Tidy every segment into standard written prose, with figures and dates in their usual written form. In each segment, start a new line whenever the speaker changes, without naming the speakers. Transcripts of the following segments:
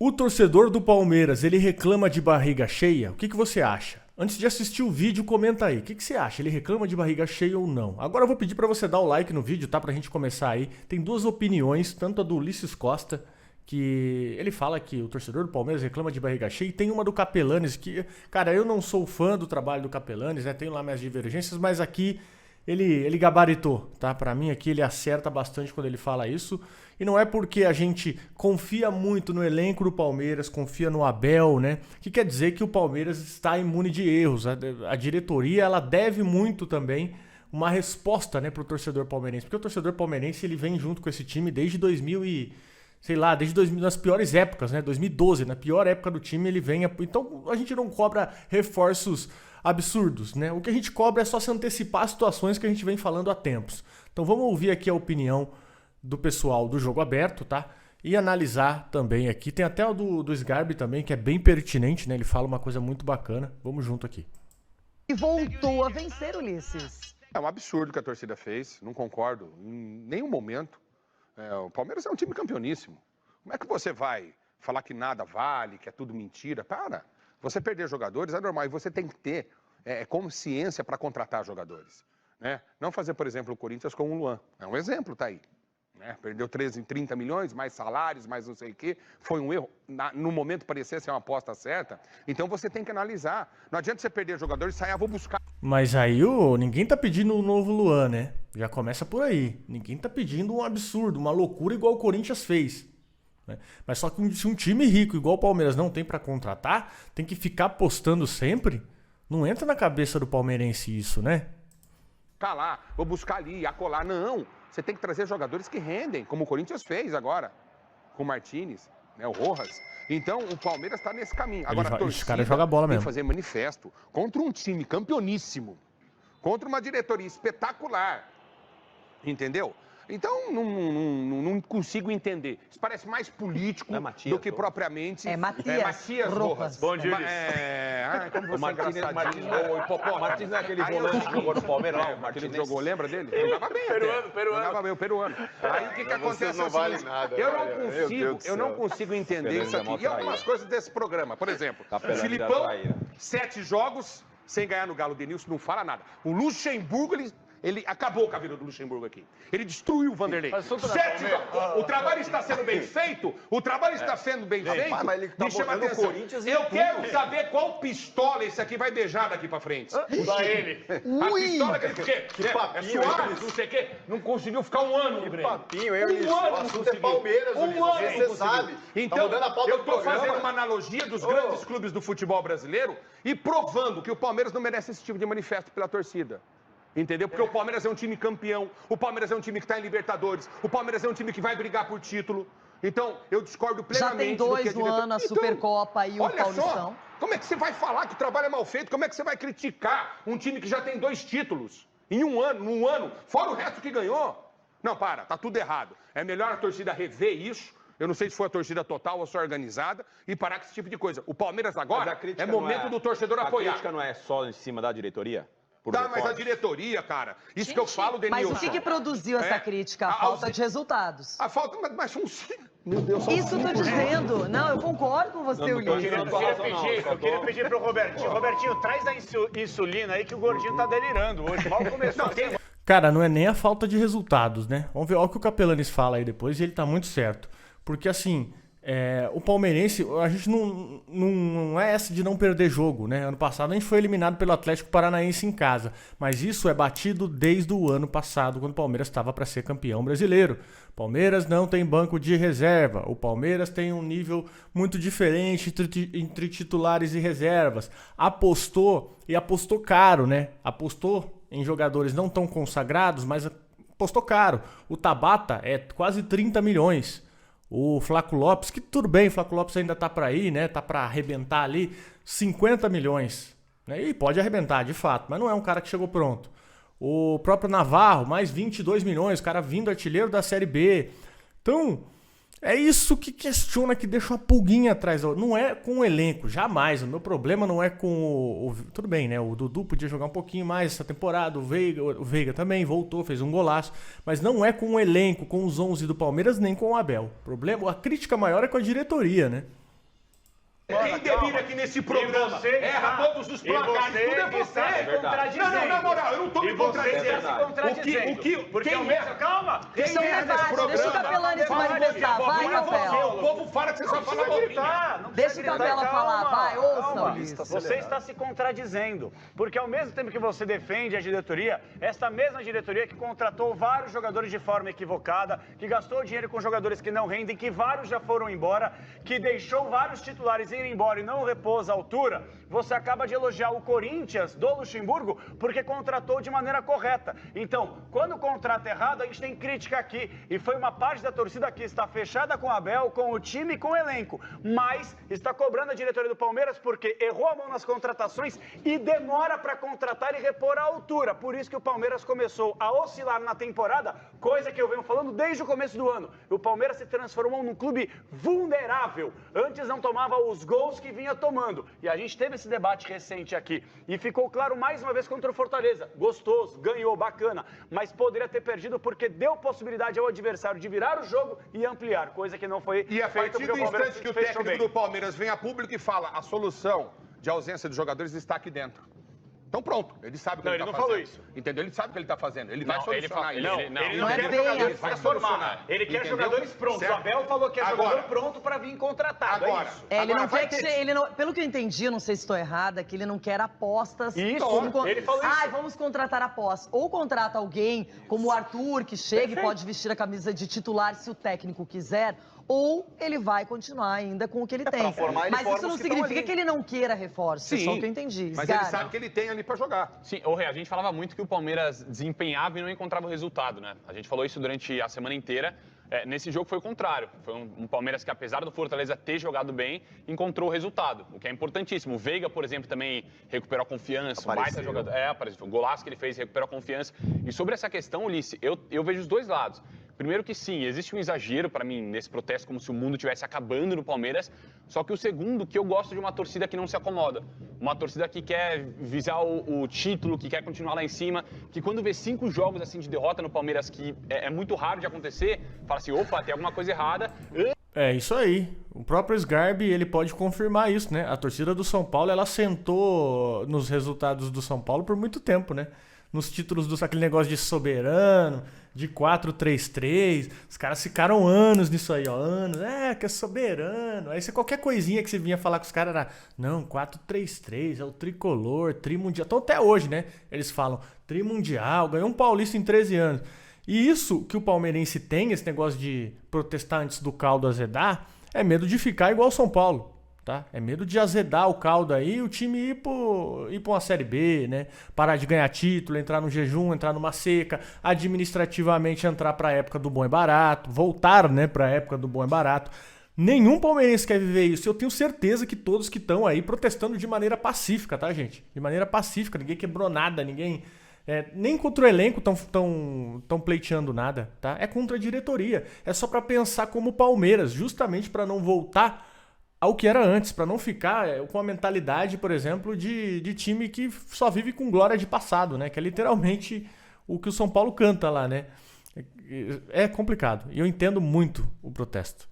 O torcedor do Palmeiras, ele reclama de barriga cheia? O que você acha? Antes de assistir o vídeo, comenta aí. O que você acha? Ele reclama de barriga cheia ou não? Agora eu vou pedir pra você dar o like no vídeo, tá? Pra gente começar aí. Tem duas opiniões, tanto a do Ulisses Costa, que ele fala que o torcedor do Palmeiras reclama de barriga cheia, e tem uma do Capelanes, que, cara, eu não sou fã do trabalho do Capelanes, né? Tenho lá minhas divergências, mas aqui ele gabaritou, tá? Pra mim aqui ele acerta bastante quando ele fala isso. E não é porque a gente confia muito no elenco do Palmeiras, confia no Abel, né? Que quer dizer que o Palmeiras está imune de erros. A diretoria, ela deve muito também uma resposta, né, pro torcedor palmeirense. Porque o torcedor palmeirense, ele vem junto com esse time desde 2000 e... sei lá, desde 2000, nas piores épocas, né? 2012, na pior época do time, ele vem... Então a gente não cobra reforços absurdos, né? O que a gente cobra é só se antecipar as situações que a gente vem falando há tempos. Então vamos ouvir aqui a opinião do pessoal do Jogo Aberto, tá? E analisar também aqui. Tem até o do Sgarbi também, que é bem pertinente, né? Ele fala uma coisa muito bacana. Vamos junto aqui.
E voltou a vencer, Ulisses.
É um absurdo que a torcida fez, não concordo em nenhum momento. O Palmeiras é um time campeoníssimo. Como é que você vai falar que nada vale, que é tudo mentira? Para. Você perder jogadores é normal e você tem que ter consciência para contratar jogadores. Né? Não fazer, por exemplo, o Corinthians com o Luan. É um exemplo, tá aí. Perdeu 30 milhões, mais salários, mais não sei o quê. Foi um erro. No momento parecia ser uma aposta certa. Então você tem que analisar. Não adianta você perder jogadores e sair, vou buscar.
Mas aí ninguém tá pedindo um novo Luan, né? Já começa por aí. Ninguém tá pedindo um absurdo, uma loucura igual o Corinthians fez. Né? Mas só que se um time rico igual o Palmeiras não tem pra contratar, tem que ficar apostando sempre. Não entra na cabeça do palmeirense isso, né?
Lá, vou buscar ali, acolá. Não. Você tem que trazer jogadores que rendem, como o Corinthians fez agora, com o Martínez, né, o Rojas. Então, o Palmeiras está nesse caminho. Agora, a torcida
cara joga bola
tem
mesmo.
que fazer manifesto contra um time campeoníssimo, contra uma diretoria espetacular, entendeu? Então, não consigo entender. Isso parece mais político do que propriamente...
Matias
Rojas.
Bom dia,
como você
Martínez
é engraçadinho.
Martínez é aquele volante que jogou no Palmeiras, não?
Martínez jogou, lembra dele? Jogava bem. Jogava bem, o peruano. Aí o que acontece é o seguinte, eu não consigo entender isso aqui. E algumas coisas desse programa. Por exemplo, o Filipão, 7 jogos sem ganhar no Galo. Denilson não fala nada. O Luxemburgo, ele acabou com a vida do Luxemburgo aqui. Ele destruiu o Vanderlei. 7 jogos. O trabalho está sendo bem feito. O trabalho está sendo bem feito.
Mas ele tá
Me chama
botando
atenção.
o Corinthians
Eu quero saber qual pistola esse aqui vai beijar daqui pra frente.
Usa ele.
A pistola que ele...
Que papinho,
é Soares, não sei o quê. Não conseguiu ficar um ano no Grêmio.
Papinho,
Um ano não conseguiu.
Palmeiras,
um ano
você sabe.
Então, eu estou fazendo uma analogia dos grandes clubes do futebol brasileiro e provando que o Palmeiras não merece esse tipo de manifesto pela torcida. Entendeu? Porque o Palmeiras é um time campeão, o Palmeiras é um time que está em Libertadores, o Palmeiras é um time que vai brigar por título. Então, eu discordo plenamente.
Já tem 2 no ano, a Supercopa e o Paulistão.
Só, como é que você vai falar que o trabalho é mal feito? Como é que você vai criticar um time que já tem 2 títulos em um ano, fora o resto que ganhou? Não, tá tudo errado. É melhor a torcida rever isso. Eu não sei se foi a torcida total ou só organizada e parar com esse tipo de coisa. O Palmeiras agora é momento do torcedor apoiar.
A crítica não é só em cima da diretoria?
Mas a diretoria, cara, isso que eu falo, Denilson.
Mas o que produziu essa crítica? A falta de resultados.
A falta, mas são... Meu Deus,
isso eu tô dizendo. Não, eu concordo com você, Ulisses.
Eu queria pedir pro Robertinho. Robertinho, traz a insulina aí que o gordinho tá delirando hoje. Mal começou.
Cara, não é nem a falta de resultados, né? Vamos ver, olha o que o Capelanes fala aí depois e ele tá muito certo. Porque assim... o palmeirense, a gente não é essa de não perder jogo, né? Ano passado a gente foi eliminado pelo Atlético Paranaense em casa, mas isso é batido desde o ano passado, quando o Palmeiras estava para ser campeão brasileiro. Palmeiras não tem banco de reserva, o Palmeiras tem um nível muito diferente entre titulares e reservas. Apostou caro, né? Apostou em jogadores não tão consagrados, mas apostou caro. O Tabata é quase 30 milhões. O Flaco Lopes, que tudo bem, o Flaco Lopes ainda tá para ir, né? Tá para arrebentar ali, 50 milhões. Né? E pode arrebentar, de fato, mas não é um cara que chegou pronto. O próprio Navarro, mais 22 milhões, o cara vindo artilheiro da Série B. Então, é isso que questiona, que deixa uma pulguinha atrás. Não é com o elenco, jamais. O meu problema não é com tudo bem, né? O Dudu podia jogar um pouquinho mais essa temporada. O Veiga também voltou, fez um golaço. Mas não é com o elenco, com os 11 do Palmeiras, nem com o Abel. A crítica maior é com a diretoria, né?
Quem delira aqui nesse programa erra todos os placares, tudo é você. Não, na moral, eu não tô me contradizendo.
Porque o mesmo... Calma.
Isso é um debate, deixa o Capelani se manifestar. Vai, Capela.
O povo fala que você só fala bobinha.
Deixa o Capela falar, vai, ouça, Ulisses.
Você está se contradizendo, porque ao mesmo tempo que você defende a diretoria, esta mesma diretoria que contratou vários jogadores de forma equivocada, que gastou dinheiro com jogadores que não rendem, que vários já foram embora, que deixou vários titulares irem embora e não repôs a altura, você acaba de elogiar o Corinthians do Luxemburgo porque contratou de maneira correta. Então, quando o contrato é errado, a gente tem crítica aqui, e foi uma parte da torcida que está fechada com o Abel, com o time e com o elenco, mas está cobrando a diretoria do Palmeiras porque errou a mão nas contratações e demora para contratar e repor a altura. Por isso que o Palmeiras começou a oscilar na temporada, coisa que eu venho falando desde o começo do ano. O Palmeiras se transformou num clube vulnerável. Antes não tomava os gols que vinha tomando. E a gente teve esse debate recente aqui. E ficou claro mais uma vez contra o Fortaleza. Gostoso, ganhou, bacana. Mas poderia ter perdido porque deu possibilidade ao adversário de virar o jogo e ampliar. Coisa que não foi
E a
feita
partir
porque
do
o Palmeiras
instante que o
fechou
técnico
bem.
do Palmeiras vem a público e fala a solução de ausência de jogadores está aqui dentro. Então pronto, ele sabe o que
Não,
ele
ele
está
não
fazendo.
falou isso.
Entendeu? Ele sabe o que ele está fazendo. Ele vai
Não, ele
solucionar
fala-
isso.
não, ele
não é
quer
bem
jogadores,
assim.
vai solucionar.
Ele quer
Entendeu?
jogadores prontos.
Certo.
O Abel falou que é
Agora-
jogador pronto para vir contratado.
Agora,
É isso.
Ele
Agora
não
vai
quer que
ter-
ele não, pelo que eu entendi, eu não sei se estou errada, que ele não quer apostas.
Isso,
como
ele falou isso.
Ai, vamos contratar apostas. Ou contrata alguém como o Arthur, que chega e pode vestir a camisa de titular se o técnico quiser, ou ele vai continuar ainda com o que ele tem.
formar, ele
Mas
forma
isso não
os que estão
significa
ali.
que ele não queira reforços. É
Sim.
só o que eu entendi.
Mas ele
Sgarbi.
sabe que ele tem ali para jogar.
Sim, a gente falava muito que o Palmeiras desempenhava e não encontrava o resultado, né? A gente falou isso durante a semana inteira. Nesse jogo foi o contrário. Foi um Palmeiras que, apesar do Fortaleza ter jogado bem, encontrou o resultado, o que é importantíssimo. O Veiga, por exemplo, também recuperou a confiança. O baita jogador. Apareceu. O golaço que ele fez recuperou a confiança. E sobre essa questão, Ulisses, eu vejo os dois lados. Primeiro que sim, existe um exagero para mim nesse protesto, como se o mundo estivesse acabando no Palmeiras. Só que o segundo, que eu gosto de uma torcida que não se acomoda. Uma torcida que quer visar o título, que quer continuar lá em cima. Que quando vê 5 jogos assim de derrota no Palmeiras, que é muito raro de acontecer, fala assim, opa, tem alguma coisa errada.
É isso aí. O próprio Sgarbi, ele pode confirmar isso, né? A torcida do São Paulo, ela sentou nos resultados do São Paulo por muito tempo, né? Nos títulos aquele negócio de soberano, de 4-3-3. Os caras ficaram anos nisso aí, ó. Anos. Que é soberano. Aí qualquer coisinha que você vinha falar com os caras era, não, 4-3-3, é o tricolor, trimundial. Então até hoje, né? Eles falam trimundial, ganhou um paulista em 13 anos. E isso que o palmeirense tem, esse negócio de protestar antes do caldo azedar, é medo de ficar igual o São Paulo. Tá? É medo de azedar o caldo aí, o time ir pra uma Série B, né? Parar de ganhar título, entrar no jejum, entrar numa seca, administrativamente entrar pra época do bom e barato, voltar, né, pra época do bom e barato. Nenhum palmeirense quer viver isso. Eu tenho certeza que todos que estão aí protestando de maneira pacífica, tá, gente? De maneira pacífica, ninguém quebrou nada, ninguém... nem contra o elenco estão pleiteando nada, tá? É contra a diretoria. É só pra pensar como o Palmeiras, justamente pra não voltar ao que era antes, para não ficar com a mentalidade, por exemplo, de time que só vive com glória de passado, né? Que é literalmente o que o São Paulo canta lá, né? É complicado. E eu entendo muito o protesto.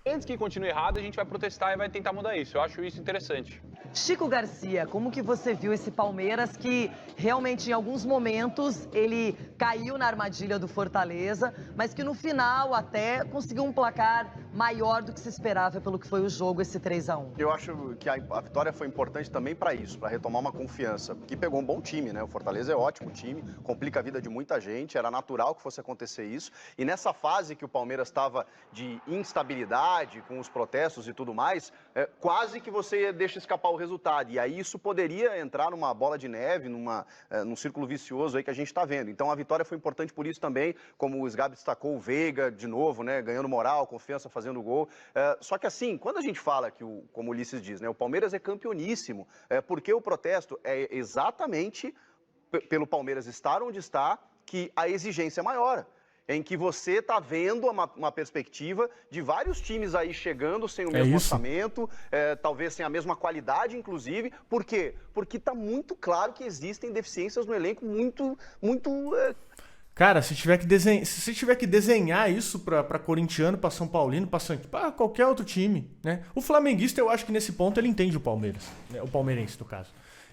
Antes que continue errado, a gente vai protestar e vai tentar mudar isso. Eu acho isso interessante.
Chico Garcia, como que você viu esse Palmeiras que realmente em alguns momentos ele caiu na armadilha do Fortaleza, mas que no final até conseguiu um placar maior do que se esperava pelo que foi o jogo, esse 3-1?
Eu acho que a vitória foi importante também para isso, para retomar uma confiança, que pegou um bom time, né? O Fortaleza é um ótimo time, complica a vida de muita gente, era natural que fosse acontecer isso. E nessa fase que o Palmeiras estava de instabilidade, com os protestos e tudo mais, quase que você deixa escapar o resultado. E aí isso poderia entrar numa bola de neve, num círculo vicioso aí que a gente está vendo. Então a vitória foi importante por isso também, como o Sgarbi destacou, o Veiga de novo, né? Ganhando moral, confiança, fazendo gol. Só que assim, quando a gente fala que, como o Ulisses diz, né? O Palmeiras é campeoníssimo, porque o protesto é exatamente pelo Palmeiras estar onde está que a exigência é maior. Em que você está vendo uma perspectiva de vários times aí chegando sem o mesmo orçamento, talvez sem a mesma qualidade, inclusive. Por quê? Porque está muito claro que existem deficiências no elenco muito
Cara, se tiver que desenhar isso pra corintiano, pra São Paulino, pra qualquer outro time, né? O flamenguista, eu acho que nesse ponto ele entende o Palmeiras, né? O palmeirense, no caso.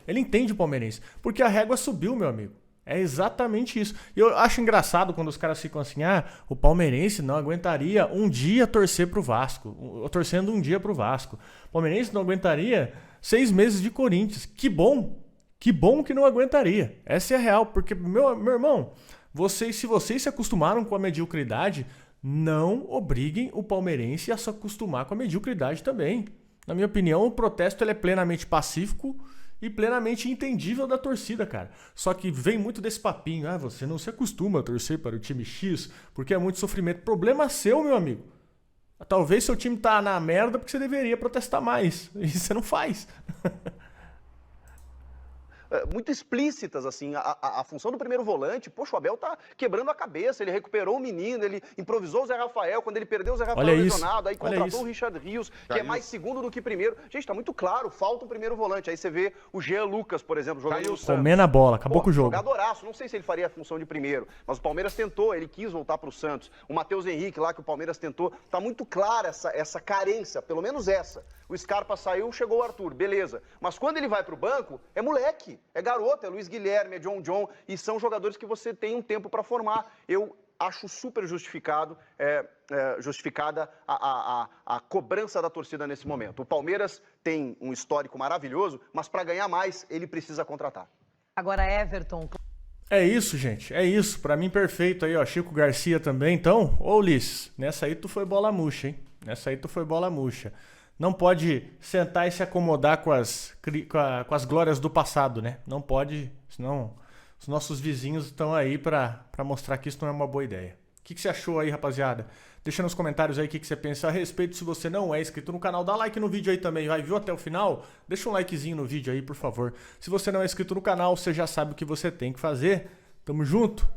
Ele entende o palmeirense, porque a régua subiu, meu amigo. É exatamente isso. E eu acho engraçado quando os caras ficam assim, o palmeirense não aguentaria um dia torcer pro Vasco, torcendo um dia pro Vasco. O palmeirense não aguentaria 6 meses de Corinthians. Que bom que não aguentaria. Essa é a real, porque, meu irmão, se vocês se acostumaram com a mediocridade, não obriguem o palmeirense a se acostumar com a mediocridade também. Na minha opinião, o protesto ele é plenamente pacífico e plenamente entendível da torcida, cara. Só que vem muito desse papinho, você não se acostuma a torcer para o time X porque é muito sofrimento. Problema seu, meu amigo. Talvez seu time tá na merda porque você deveria protestar mais. E você não faz.
Muito explícitas, assim, a função do primeiro volante. Poxa, o Abel tá quebrando a cabeça, ele recuperou o menino, ele improvisou o Zé Rafael, quando ele perdeu o Zé Rafael lesionado, aí contratou o Richard Rios, que é mais segundo do que primeiro. Gente, tá muito claro, falta um primeiro volante. Aí você vê o Jean Lucas, por exemplo, jogando no Santos.
Comendo a bola, acabou com o jogo.
Jogadoraço, não sei se ele faria a função de primeiro, mas o Palmeiras tentou, ele quis voltar pro Santos. O Matheus Henrique lá, que o Palmeiras tentou, tá muito clara essa carência, pelo menos essa. O Scarpa saiu, chegou o Arthur, beleza. Mas quando ele vai pro banco, é moleque, é garoto, é Luiz Guilherme, é John, e são jogadores que você tem um tempo para formar. Eu acho super justificada a cobrança da torcida nesse momento. O Palmeiras tem um histórico maravilhoso, mas para ganhar mais, ele precisa contratar.
Agora, Everton...
É isso, gente. É isso. Pra mim, perfeito aí, ó. Chico Garcia também. Então, Ulisses, nessa aí tu foi bola murcha, hein? Não pode sentar e se acomodar com as glórias do passado, né? Não pode, senão os nossos vizinhos estão aí pra mostrar que isso não é uma boa ideia. O que você achou aí, rapaziada? Deixa nos comentários aí o que você pensa a respeito. Se você não é inscrito no canal, dá like no vídeo aí também. Viu até o final? Deixa um likezinho no vídeo aí, por favor. Se você não é inscrito no canal, você já sabe o que você tem que fazer. Tamo junto.